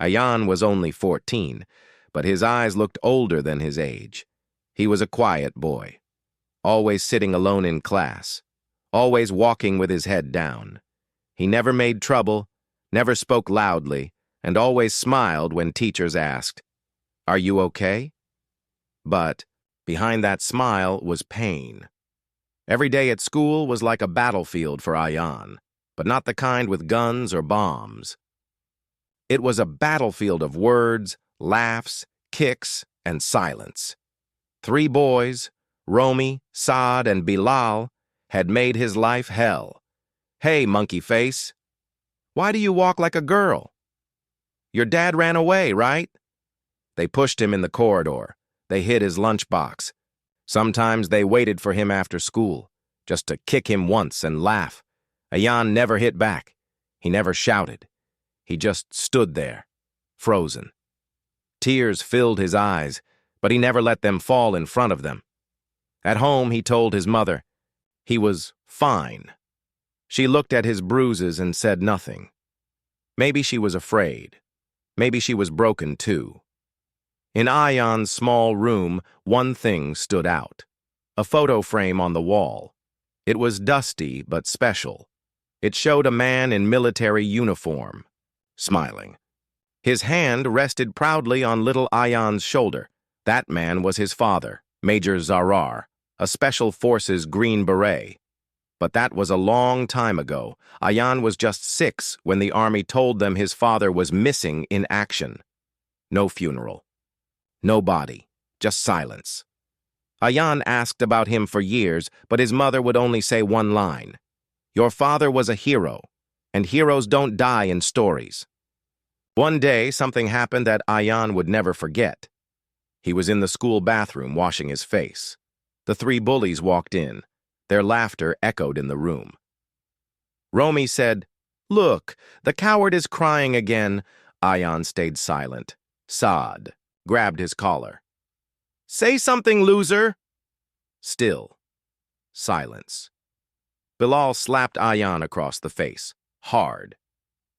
Ayan was only 14, but his eyes looked older than his age. He was a quiet boy, always sitting alone in class, always walking with his head down. He never made trouble, never spoke loudly, and always smiled when teachers asked, "Are you okay?" But behind that smile was pain. Every day at school was like a battlefield for Ayan, but not the kind with guns or bombs. It was a battlefield of words, laughs, kicks, and silence. 3 boys, Romy, Saad, and Bilal, had made his life hell. "Hey, monkey face, why do you walk like a girl? Your dad ran away, right?" They pushed him in the corridor. They hid his lunchbox. Sometimes they waited for him after school, just to kick him once and laugh. Ayan never hit back. He never shouted. He just stood there, frozen. Tears filled his eyes, but he never let them fall in front of them. At home, he told his mother he was fine. She looked at his bruises and said nothing. Maybe she was afraid. Maybe she was broken too. In Ayan's small room, one thing stood out: a photo frame on the wall. It was dusty but special. It showed a man in military uniform, smiling. His hand rested proudly on little Ayan's shoulder. That man was his father, Major Zarar, a Special Forces Green Beret. But that was a long time ago. Ayan was just 6 when the army told them his father was missing in action. No funeral. No body. Just silence. Ayan asked about him for years, but his mother would only say one line: "Your father was a hero, and heroes don't die in stories." One day, something happened that Ayan would never forget. He was in the school bathroom washing his face. The 3 bullies walked in. Their laughter echoed in the room. Romy said, "Look, the coward is crying again." Ayan stayed silent. Saad grabbed his collar. "Say something, loser!" Still. Silence. Bilal slapped Ayan across the face, hard.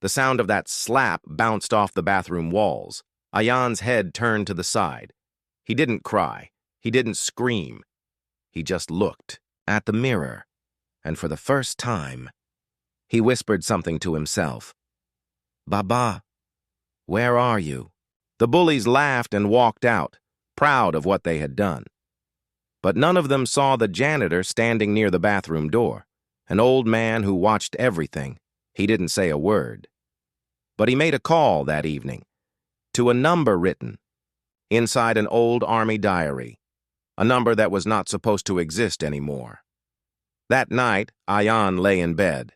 The sound of that slap bounced off the bathroom walls. Ayan's head turned to the side. He didn't cry. He didn't scream. He just looked at the mirror, and for the first time, he whispered something to himself. "Baba, where are you?" The bullies laughed and walked out, proud of what they had done. But none of them saw the janitor standing near the bathroom door, an old man who watched everything. He didn't say a word. But he made a call that evening, to a number written inside an old army diary, a number that was not supposed to exist anymore. That night, Ayan lay in bed.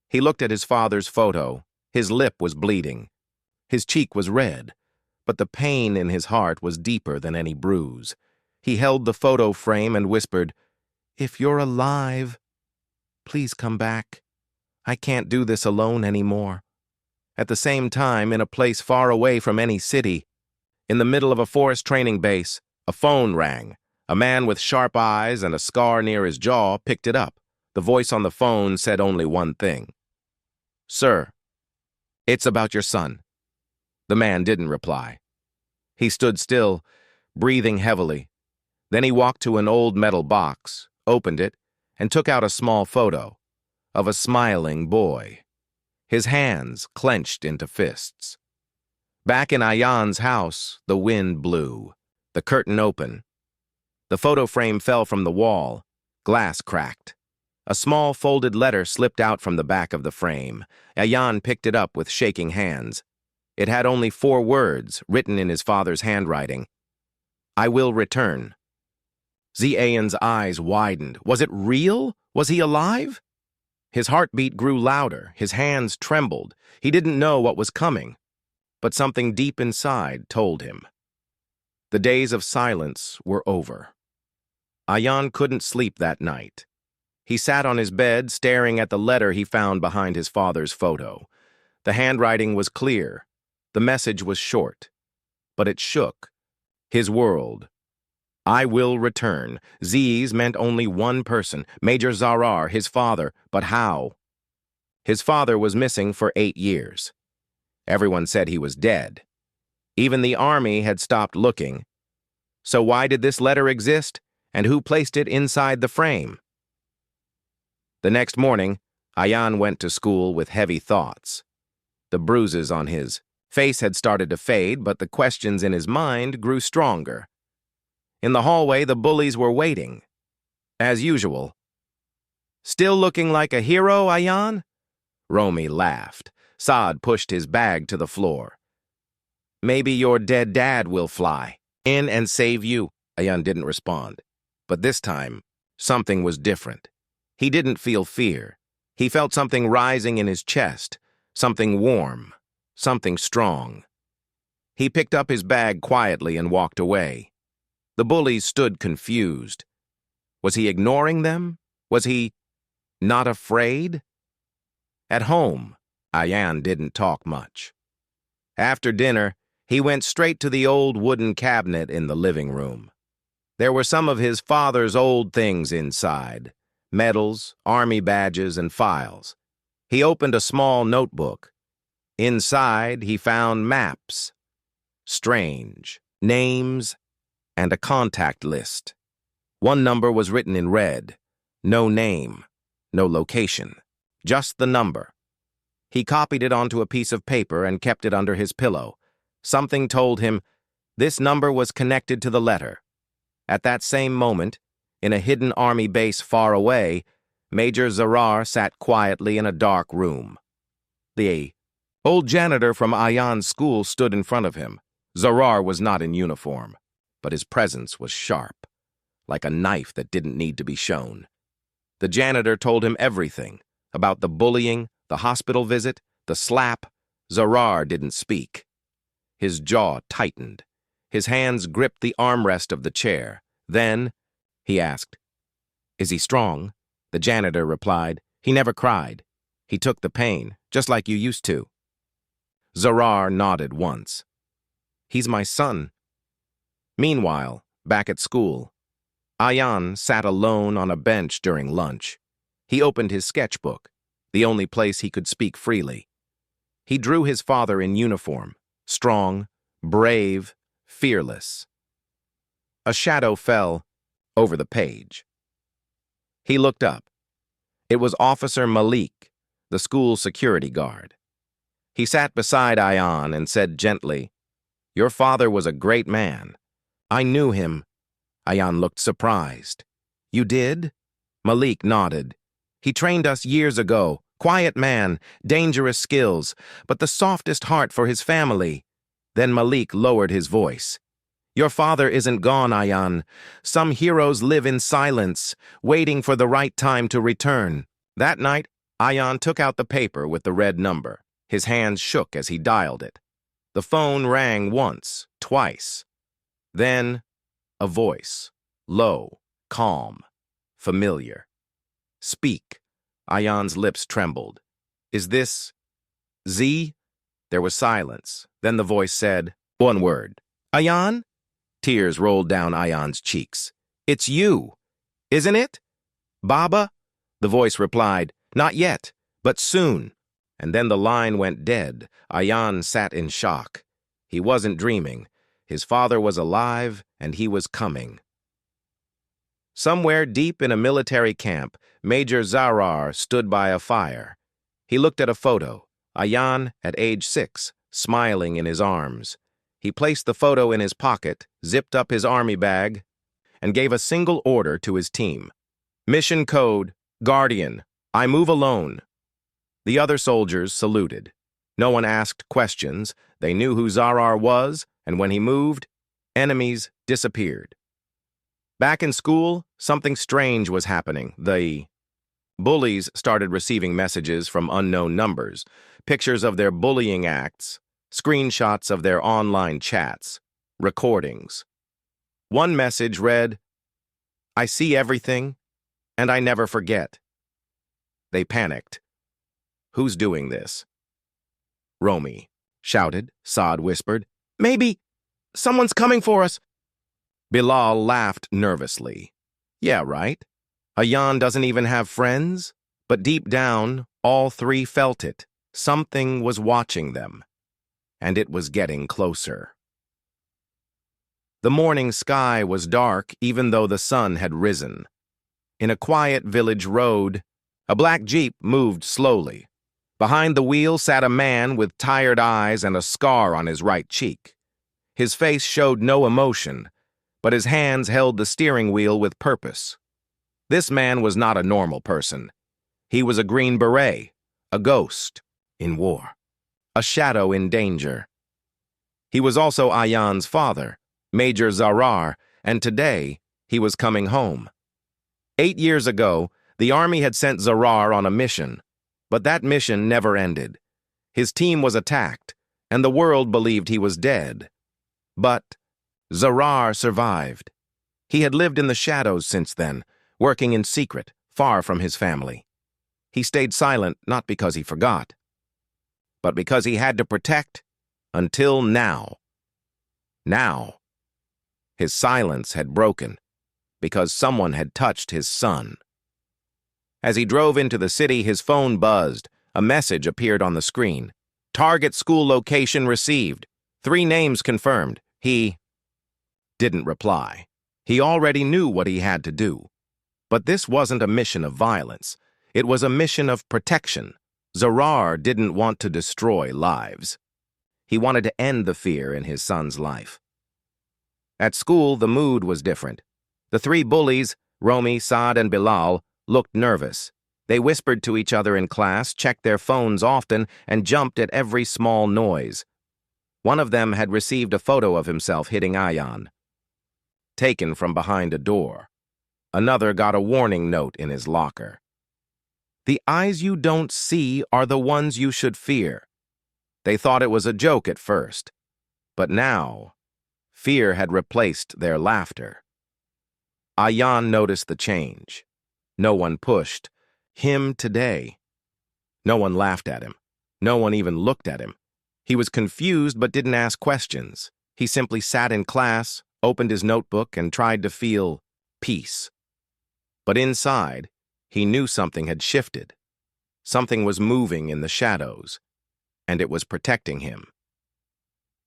He looked at his father's photo. His lip was bleeding. His cheek was red, but the pain in his heart was deeper than any bruise. He held the photo frame and whispered, "If you're alive, please come back. I can't do this alone anymore." At the same time, in a place far away from any city, in the middle of a forest training base, a phone rang. A man with sharp eyes and a scar near his jaw picked it up. The voice on the phone said only one thing: "Sir, it's about your son." The man didn't reply. He stood still, breathing heavily. Then he walked to an old metal box, opened it, and took out a small photo of a smiling boy. His hands clenched into fists. Back in Ayan's house, the wind blew, the curtain open. The photo frame fell from the wall. Glass cracked. A small folded letter slipped out from the back of the frame. Ayan picked it up with shaking hands. It had only 4 words, written in his father's handwriting: "I will return." Ayan's eyes widened. Was it real? Was he alive? His heartbeat grew louder. His hands trembled. He didn't know what was coming, but something deep inside told him. The days of silence were over. Ayan couldn't sleep that night. He sat on his bed, staring at the letter he found behind his father's photo. The handwriting was clear. The message was short, but it shook his world. "I will return." Z's meant only one person, Major Zarar, his father, but how? His father was missing for 8 years. Everyone said he was dead. Even the army had stopped looking. So why did this letter exist, and who placed it inside the frame? The next morning, Ayan went to school with heavy thoughts. The bruises on his face had started to fade, but the questions in his mind grew stronger. In the hallway, the bullies were waiting. As usual. "Still looking like a hero, Ayan?" Romy laughed. Saad pushed his bag to the floor. "Maybe your dead dad will fly in and save you." Ayan didn't respond. But this time, something was different. He didn't feel fear. He felt something rising in his chest, something warm, something strong. He picked up his bag quietly and walked away. The bullies stood confused. Was he ignoring them? Was he not afraid? At home, Ayan didn't talk much. After dinner, he went straight to the old wooden cabinet in the living room. There were some of his father's old things inside: medals, army badges, and files. He opened a small notebook. Inside, he found maps, strange names, and a contact list. One number was written in red. No name, no location, just the number. He copied it onto a piece of paper and kept it under his pillow. Something told him this number was connected to the letter. At that same moment, in a hidden army base far away, Major Zarar sat quietly in a dark room. The old janitor from Ayan's school stood in front of him. Zarar was not in uniform, but his presence was sharp, like a knife that didn't need to be shown. The janitor told him everything about the bullying, the hospital visit, the slap. Zarar didn't speak. His jaw tightened. His hands gripped the armrest of the chair. Then, he asked, "Is he strong?" The janitor replied, "He never cried. He took the pain, just like you used to." Zarar nodded once. "He's my son." Meanwhile, back at school, Ayan sat alone on a bench during lunch. He opened his sketchbook, the only place he could speak freely. He drew his father in uniform, strong, brave, fearless. A shadow fell over the page. He looked up. It was Officer Malik, the school security guard. He sat beside Ayan and said gently, "Your father was a great man. I knew him." Ayan looked surprised. "You did?" Malik nodded. "He trained us years ago. Quiet man, dangerous skills, but the softest heart for his family." Then Malik lowered his voice. "Your father isn't gone, Ayan. Some heroes live in silence, waiting for the right time to return." That night, Ayan took out the paper with the red number. His hands shook as he dialed it. The phone rang once, twice. Then, a voice, low, calm, familiar. "Speak." Ayan's lips trembled. "Is this Z?" There was silence. Then the voice said, one word, "Ayan?" Tears rolled down Ayan's cheeks. "It's you, isn't it?" "Baba?" The voice replied, "Not yet, but soon." And then the line went dead. Ayan sat in shock. He wasn't dreaming. His father was alive, and he was coming. Somewhere deep in a military camp, Major Zarar stood by a fire. He looked at a photo, Ayan at age 6, smiling in his arms. He placed the photo in his pocket, zipped up his army bag, and gave a single order to his team. "Mission code, Guardian, I move alone." The other soldiers saluted. No one asked questions. They knew who Zarar was, and when he moved, enemies disappeared. Back in school, something strange was happening. The bullies started receiving messages from unknown numbers, pictures of their bullying acts, screenshots of their online chats, recordings. One message read, "I see everything, and I never forget." They panicked. "Who's doing this?" "Romy," shouted. Saad whispered, "Maybe someone's coming for us." Bilal laughed nervously. "Yeah, right. Ayan doesn't even have friends." But deep down, all three felt it. Something was watching them. and it was getting closer. The morning sky was dark even though the sun had risen. In a quiet village road, a black Jeep moved slowly. Behind the wheel sat a man with tired eyes and a scar on his right cheek. His face showed no emotion, but his hands held the steering wheel with purpose. This man was not a normal person. He was a Green Beret, a ghost in war, a shadow in danger. He was also Ayan's father, Major Zarar, and today he was coming home. 8 years ago, the army had sent Zarar on a mission, but that mission never ended. His team was attacked, and the world believed he was dead. But Zarar survived. He had lived in the shadows since then, working in secret, far from his family. He stayed silent not because he forgot, but because he had to protect until now. Now, his silence had broken because someone had touched his son. As he drove into the city, his phone buzzed. A message appeared on the screen. Target school location received. 3 names confirmed. He didn't reply. He already knew what he had to do. But this wasn't a mission of violence. It was a mission of protection. Zarar didn't want to destroy lives. He wanted to end the fear in his son's life. At school, the mood was different. The 3 bullies, Romy, Saad, and Bilal, looked nervous. They whispered to each other in class, checked their phones often, and jumped at every small noise. One of them had received a photo of himself hitting Ayan, taken from behind a door. Another got a warning note in his locker. The eyes you don't see are the ones you should fear. They thought it was a joke at first, but now, fear had replaced their laughter. Ayan noticed the change. No one pushed him today. No one laughed at him. No one even looked at him. He was confused but didn't ask questions. He simply sat in class, opened his notebook, and tried to feel peace. But inside, he knew something had shifted. Something was moving in the shadows, and it was protecting him.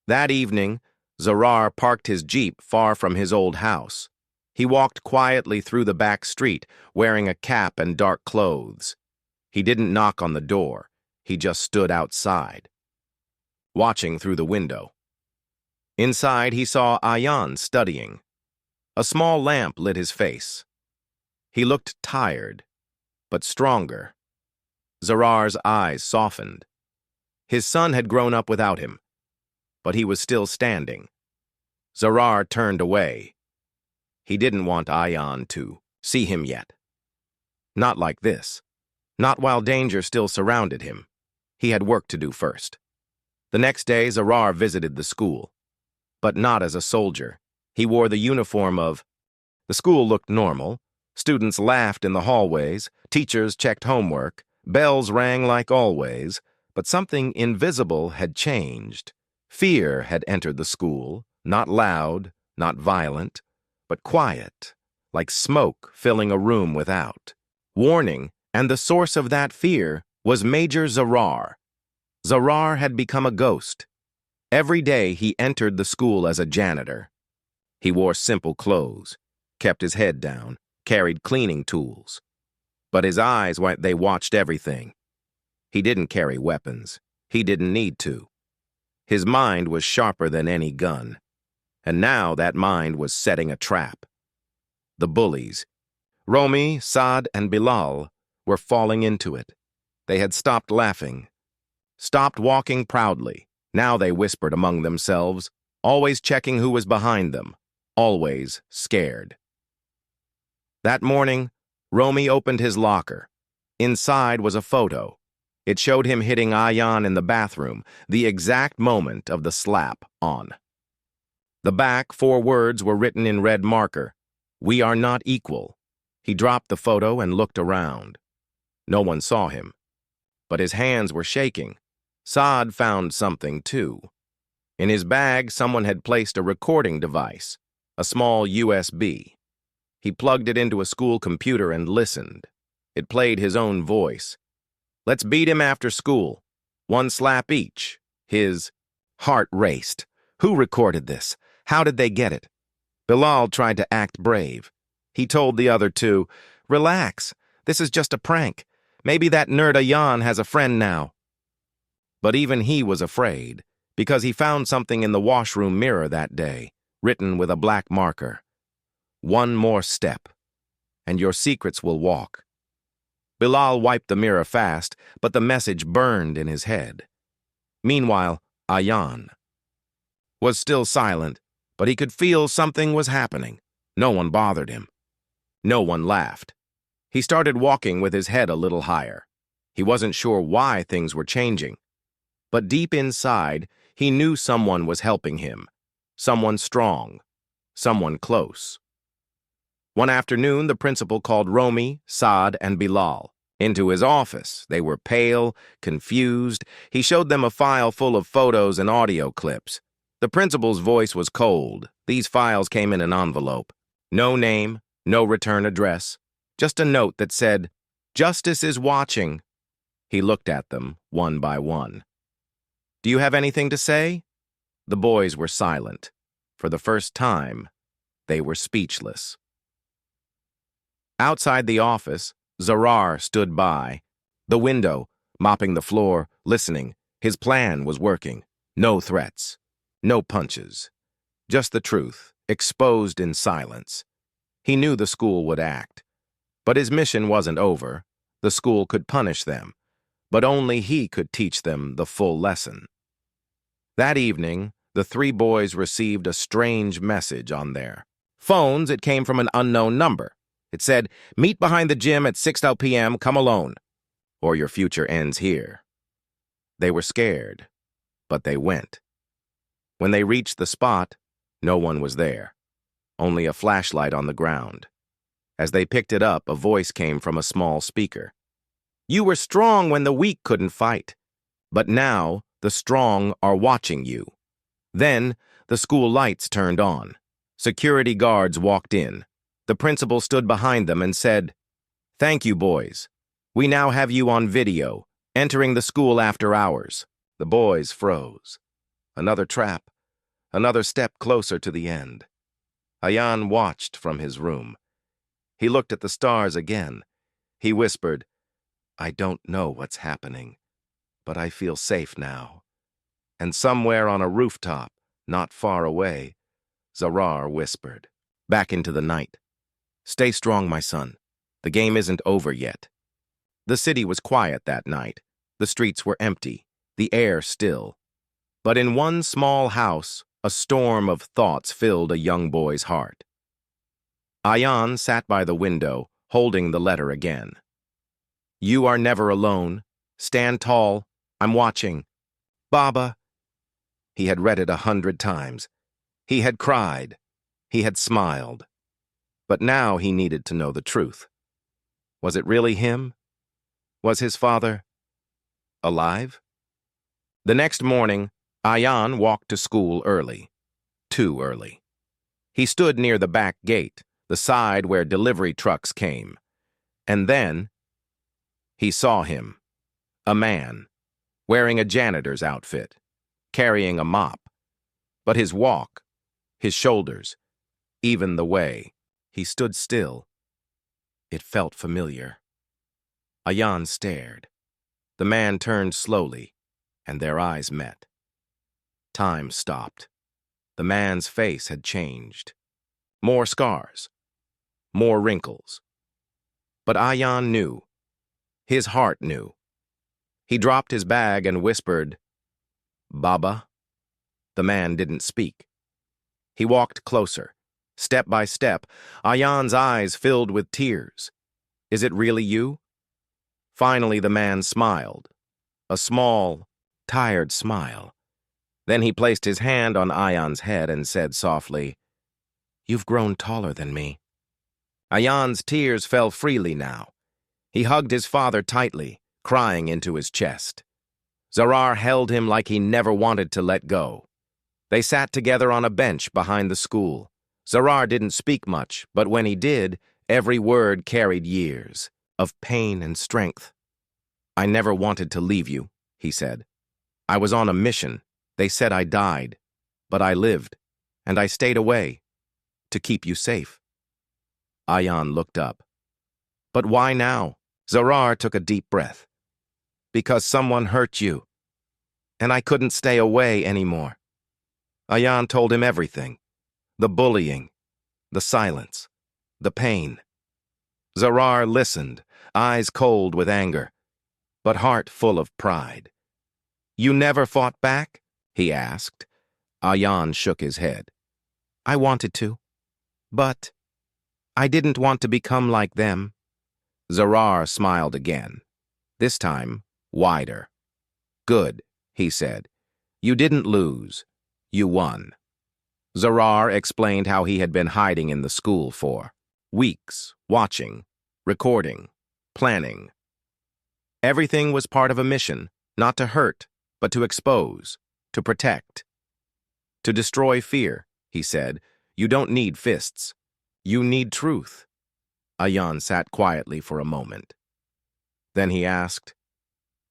That evening, Zarar parked his Jeep far from his old house. He walked quietly through the back street, wearing a cap and dark clothes. He didn't knock on the door. He just stood outside, watching through the window. Inside, he saw Ayan studying. A small lamp lit his face. He looked tired, but stronger. Zarar's eyes softened. His son had grown up without him, but he was still standing. Zarar turned away. He didn't want Ayan to see him yet. Not like this. Not while danger still surrounded him. He had work to do first. The next day, Zarar visited the school, but not as a soldier. He wore the uniform of... The school looked normal. Students laughed in the hallways. Teachers checked homework. Bells rang like always. But something invisible had changed. Fear had entered the school, not loud, not violent, but quiet, like smoke filling a room without. Warning, and the source of that fear was Major Zarar. Zarar had become a ghost. Every day he entered the school as a janitor. He wore simple clothes, kept his head down, carried cleaning tools. But his eyes, they watched everything. He didn't carry weapons. He didn't need to. His mind was sharper than any gun. And now that mind was setting a trap. The bullies, Romy, Saad, and Bilal, were falling into it. They had stopped laughing, stopped walking proudly. Now they whispered among themselves, always checking who was behind them, always scared. That morning, Romy opened his locker. Inside was a photo. It showed him hitting Ayan in the bathroom, the exact moment of the slap on. The back 4 words were written in red marker. We are not equal. He dropped the photo and looked around. No one saw him, but his hands were shaking. Saad found something too. In his bag, someone had placed a recording device, a small USB. He plugged it into a school computer and listened. It played his own voice. Let's beat him after school. 1 slap each. His Heart raced. Who recorded this? How did they get it? Bilal tried to act brave. He told the other two, "Relax, this is just a prank. Maybe that nerd Ayan has a friend now." But even he was afraid, because he found something in the washroom mirror that day, written with a black marker. "One more step, and your secrets will walk." Bilal wiped the mirror fast, but the message burned in his head. Meanwhile, Ayan was still silent, but he could feel something was happening. No one bothered him. No one laughed. He started walking with his head a little higher. He wasn't sure why things were changing, but deep inside, he knew someone was helping him. Someone strong. Someone close. One afternoon, the principal called Romy, Saad, and Bilal into his office. They were pale, confused. He showed them a file full of photos and audio clips. The principal's voice was cold. These files came in an envelope. No name, no return address. Just a note that said, "Justice is watching." He looked at them, one by one. "Do you have anything to say?" The boys were silent. For the first time, they were speechless. Outside the office, Zarar stood by the window, mopping the floor, listening. His plan was working. No threats. No punches. Just the truth, exposed in silence. He knew the school would act. But his mission wasn't over. The school could punish them. But only he could teach them the full lesson. That evening, the three boys received a strange message on their phones. It came from an unknown number. It said, "Meet behind the gym at 6 p.m., come alone, or your future ends here." They were scared, but they went. When they reached the spot, no one was there, only a flashlight on the ground. As they picked it up, a voice came from a small speaker. "You were strong when the weak couldn't fight, but now the strong are watching you." Then, the school lights turned on. Security guards walked in. The principal stood behind them and said, "Thank you, boys. We now have you on video, entering the school after hours." The boys froze. Another trap, another step closer to the end. Ayan watched from his room. He looked at the stars again. He whispered, "I don't know what's happening, but I feel safe now." And somewhere on a rooftop, not far away, Zarar whispered, back into the night, "Stay strong, my son. The game isn't over yet." The city was quiet that night. The streets were empty, the air still. But in one small house, a storm of thoughts filled a young boy's heart. Ayan sat by the window, holding the letter again. "You are never alone. Stand tall. I'm watching. Baba." He had read it 100 times. He had cried. He had smiled. But now he needed to know the truth. Was it really him? Was his father alive? The next morning, Ayan walked to school early. Too early. He stood near the back gate, the side where delivery trucks came. And then he saw him. A man, wearing a janitor's outfit, carrying a mop. But his walk, his shoulders, even the way he stood still, it felt familiar. Ayan stared. The man turned slowly, and their eyes met. Time stopped. The man's face had changed. More scars. More wrinkles. But Ayan knew. His heart knew. He dropped his bag and whispered, "Baba." The man didn't speak. He walked closer. Step by step, Ayan's eyes filled with tears. "Is it really you?" Finally, the man smiled. A small, tired smile. Then he placed his hand on Ayan's head and said softly, "You've grown taller than me." Ayan's tears fell freely now. He hugged his father tightly, crying into his chest. Zarar held him like he never wanted to let go. They sat together on a bench behind the school. Zarar didn't speak much, but when he did, every word carried years of pain and strength. "I never wanted to leave you," he said. "I was on a mission, They said I died, but I lived, and I stayed away to keep you safe. Ayan looked up. But why now? Zarar took a deep breath. Because someone hurt you, and I couldn't stay away anymore. Ayan told him everything. The bullying, the silence, the pain. Zarar listened, eyes cold with anger, but heart full of pride. You never fought back? He asked. Ayan shook his head. I wanted to, but I didn't want to become like them. Zarar smiled again, this time wider. Good, he said. You didn't lose. You won. Zarar explained how he had been hiding in the school for weeks, watching, recording, planning. Everything was part of a mission, not to hurt, but to expose, to protect. To destroy fear, he said, you don't need fists. You need truth. Ayan sat quietly for a moment. Then he asked,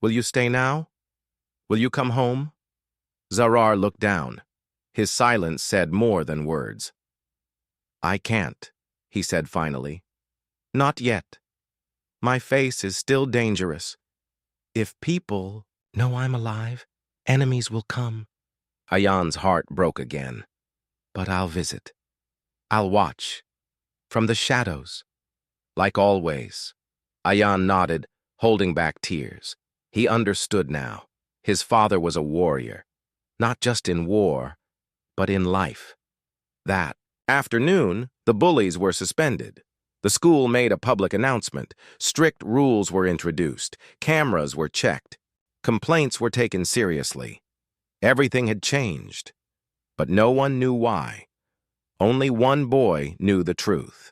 Will you stay now? Will you come home? Zarar looked down. His silence said more than words. I can't, he said finally. Not yet. My face is still dangerous. If people know I'm alive, enemies will come. Ayan's heart broke again. But I'll visit. I'll watch. From the shadows. Like always. Ayan nodded, holding back tears. He understood now. His father was a warrior. Not just in war, but in life. That afternoon, the bullies were suspended. The school made a public announcement. Strict rules were introduced. Cameras were checked. Complaints were taken seriously. Everything had changed, but no one knew why. Only one boy knew the truth,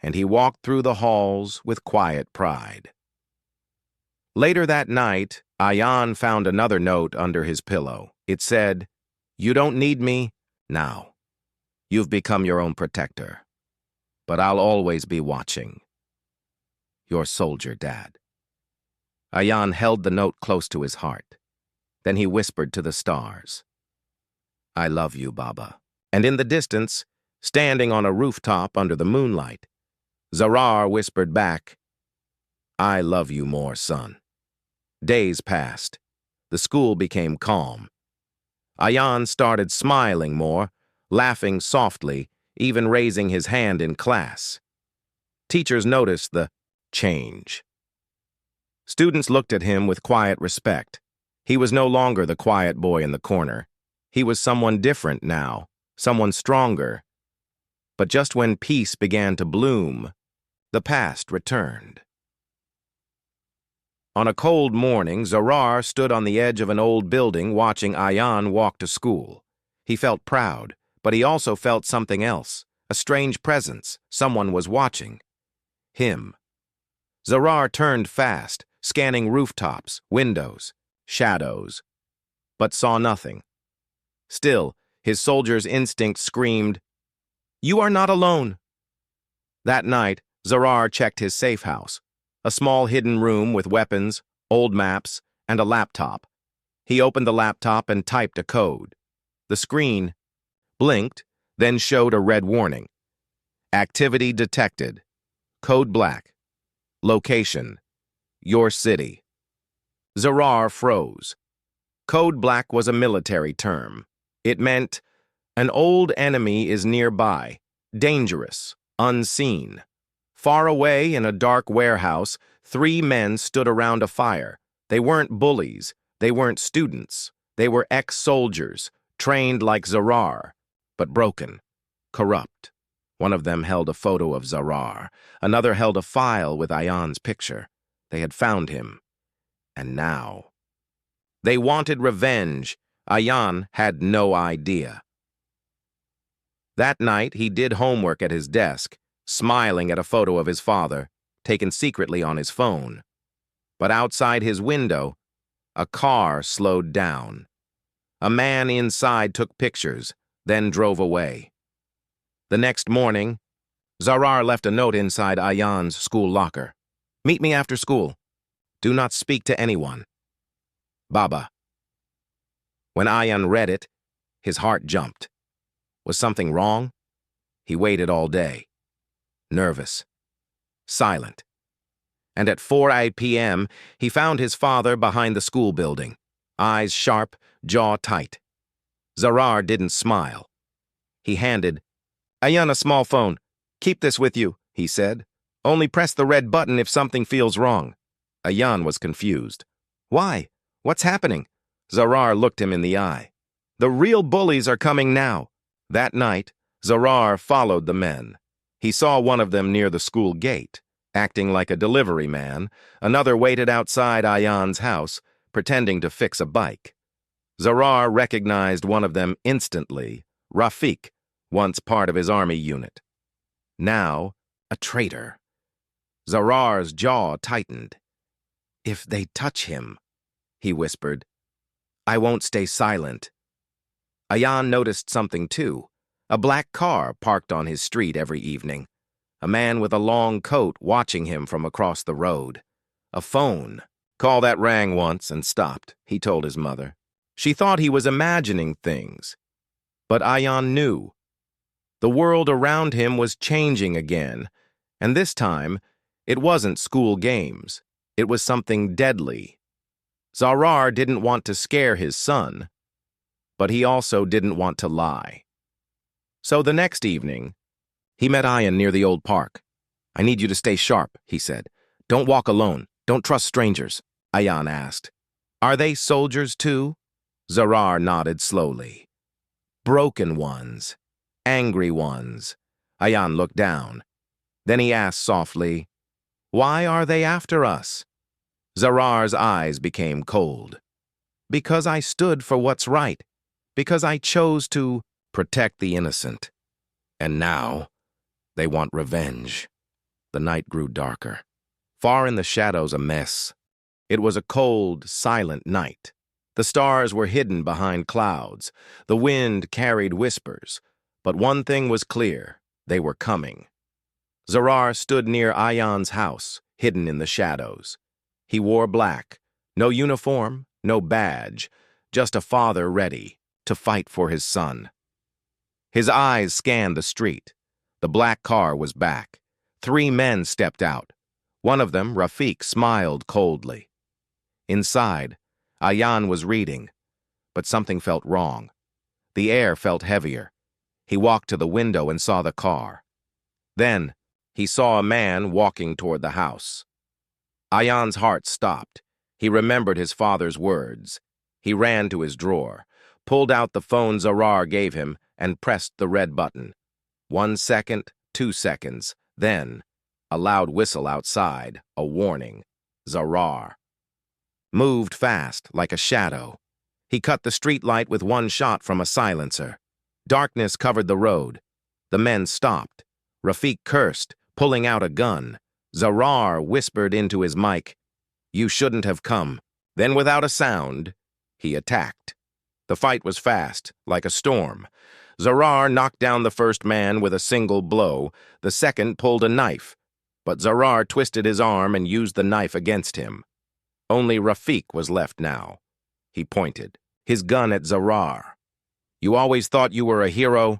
and he walked through the halls with quiet pride. Later that night, Ayan found another note under his pillow. It said, You don't need me now. You've become your own protector. But I'll always be watching. Your soldier, Dad. Ayan held the note close to his heart. Then he whispered to the stars. I love you, Baba. And in the distance, standing on a rooftop under the moonlight, Zarar whispered back, I love you more, son. Days passed. The school became calm. Ayan started smiling more, laughing softly, even raising his hand in class. Teachers noticed the change. Students looked at him with quiet respect. He was no longer the quiet boy in the corner. He was someone different now, someone stronger. But just when peace began to bloom, the past returned. On a cold morning, Zarar stood on the edge of an old building watching Ayan walk to school. He felt proud, but he also felt something else, a strange presence. Someone was watching. Him. Zarar turned fast, scanning rooftops, windows, shadows, but saw nothing. Still, his soldier's instinct screamed, You are not alone. That night, Zarar checked his safe house, a small hidden room with weapons, old maps, and a laptop. He opened the laptop and typed a code. The screen blinked, then showed a red warning. Activity detected. Code black. Location. Your city. Zarar froze. Code black was a military term. It meant an old enemy is nearby, dangerous, unseen. Far away in a dark warehouse, 3 men stood around a fire. They weren't bullies. They weren't students. They were ex-soldiers, trained like Zarar, but broken, corrupt. One of them held a photo of Zarar. Another held a file with Ayan's picture. They had found him. And now they wanted revenge. Ayan had no idea. That night, he did homework at his desk, smiling at a photo of his father, taken secretly on his phone. But outside his window, a car slowed down. A man inside took pictures, then drove away. The next morning, Zarar left a note inside Ayan's school locker. Meet me after school. Do not speak to anyone. Baba. When Ayan read it, his heart jumped. Was something wrong? He waited all day. Nervous. Silent. And at 4 p.m., he found his father behind the school building. Eyes sharp, jaw tight. Zarar didn't smile. He handed Ayan a small phone. "Keep this with you," he said. "Only press the red button if something feels wrong." Ayan was confused. "Why? What's happening?" Zarar looked him in the eye. "The real bullies are coming now." That night, Zarar followed the men. He saw one of them near the school gate, acting like a delivery man. Another waited outside Ayan's house, pretending to fix a bike. Zarar recognized one of them instantly, Rafiq, once part of his army unit. Now, a traitor. Zarar's jaw tightened. "If they touch him," he whispered, "I won't stay silent." Ayan noticed something too. A black car parked on his street every evening. A man with a long coat watching him from across the road. A phone. Call that rang once and stopped, he told his mother. She thought he was imagining things. But Ayan knew. The world around him was changing again, and this time, it wasn't school games. It was something deadly. Zarar didn't want to scare his son, but he also didn't want to lie. So the next evening, he met Ayan near the old park. "I need you to stay sharp," he said. "Don't walk alone. Don't trust strangers." Ayan asked, "Are they soldiers too?" Zarar nodded slowly. "Broken ones. Angry ones." Ayan looked down. Then he asked softly, "Why are they after us?" Zarar's eyes became cold. "Because I stood for what's right. Because I chose to protect the innocent. And now, they want revenge." The night grew darker. Far in the shadows, a mess. It was a cold, silent night. The stars were hidden behind clouds. The wind carried whispers. But one thing was clear. They were coming. Zarar stood near Ayan's house, hidden in the shadows. He wore black. No uniform, no badge. Just a father ready to fight for his son. His eyes scanned the street. The black car was back. 3 men stepped out. One of them, Rafiq, smiled coldly. Inside, Ayan was reading, but something felt wrong. The air felt heavier. He walked to the window and saw the car. Then, he saw a man walking toward the house. Ayan's heart stopped. He remembered his father's words. He ran to his drawer, pulled out the phone Zarar gave him, and pressed the red button. 1 second, 2 seconds, then, a loud whistle outside, a warning. Zarar moved fast, like a shadow. He cut the streetlight with one shot from a silencer. Darkness covered the road. The men stopped. Rafiq cursed, pulling out a gun. Zarar whispered into his mic, "You shouldn't have come." Then, without a sound, he attacked. The fight was fast, like a storm. Zarar knocked down the first man with a single blow. The second pulled a knife, but Zarar twisted his arm and used the knife against him. Only Rafiq was left now. He pointed, his gun at Zarar. "You always thought you were a hero?"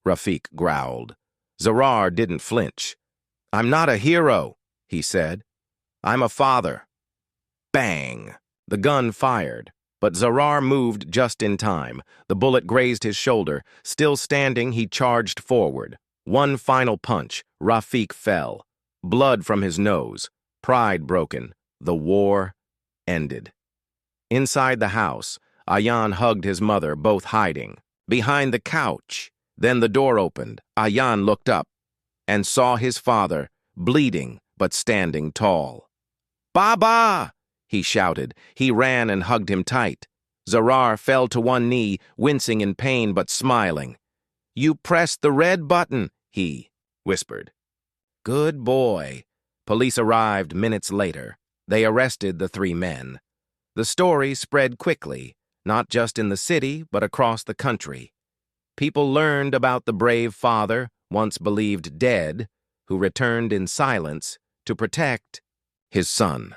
Rafiq growled. Zarar didn't flinch. "I'm not a hero," he said. "I'm a father." Bang! The gun fired, but Zarar moved just in time. The bullet grazed his shoulder. Still standing, he charged forward. One final punch. Rafiq fell. Blood from his nose. Pride broken. The war ended. Inside the house, Ayan hugged his mother, both hiding. Behind the couch. Then the door opened. Ayan looked up and saw his father, bleeding but standing tall. "Baba!" he shouted. He ran and hugged him tight. Zarar fell to one knee, wincing in pain but smiling. "You pressed the red button," he whispered. "Good boy." Police arrived minutes later. They arrested the 3 men. The story spread quickly, not just in the city, but across the country. People learned about the brave father, once believed dead, who returned in silence to protect his son.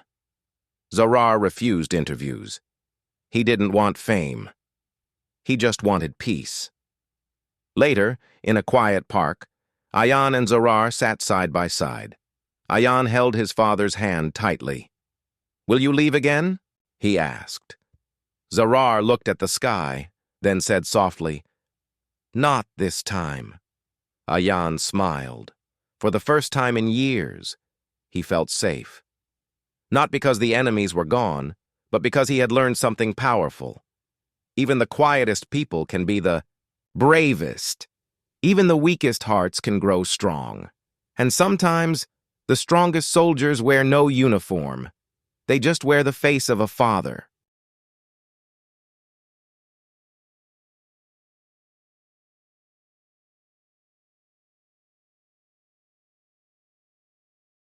Zarar refused interviews. He didn't want fame. He just wanted peace. Later, in a quiet park, Ayan and Zarar sat side by side. Ayan held his father's hand tightly. "Will you leave again?" he asked. Zarar looked at the sky, then said softly, "Not this time." Ayan smiled. For the first time in years, he felt safe. Not because the enemies were gone, but because he had learned something powerful. Even the quietest people can be the bravest. Even the weakest hearts can grow strong. And sometimes, the strongest soldiers wear no uniform. They just wear the face of a father.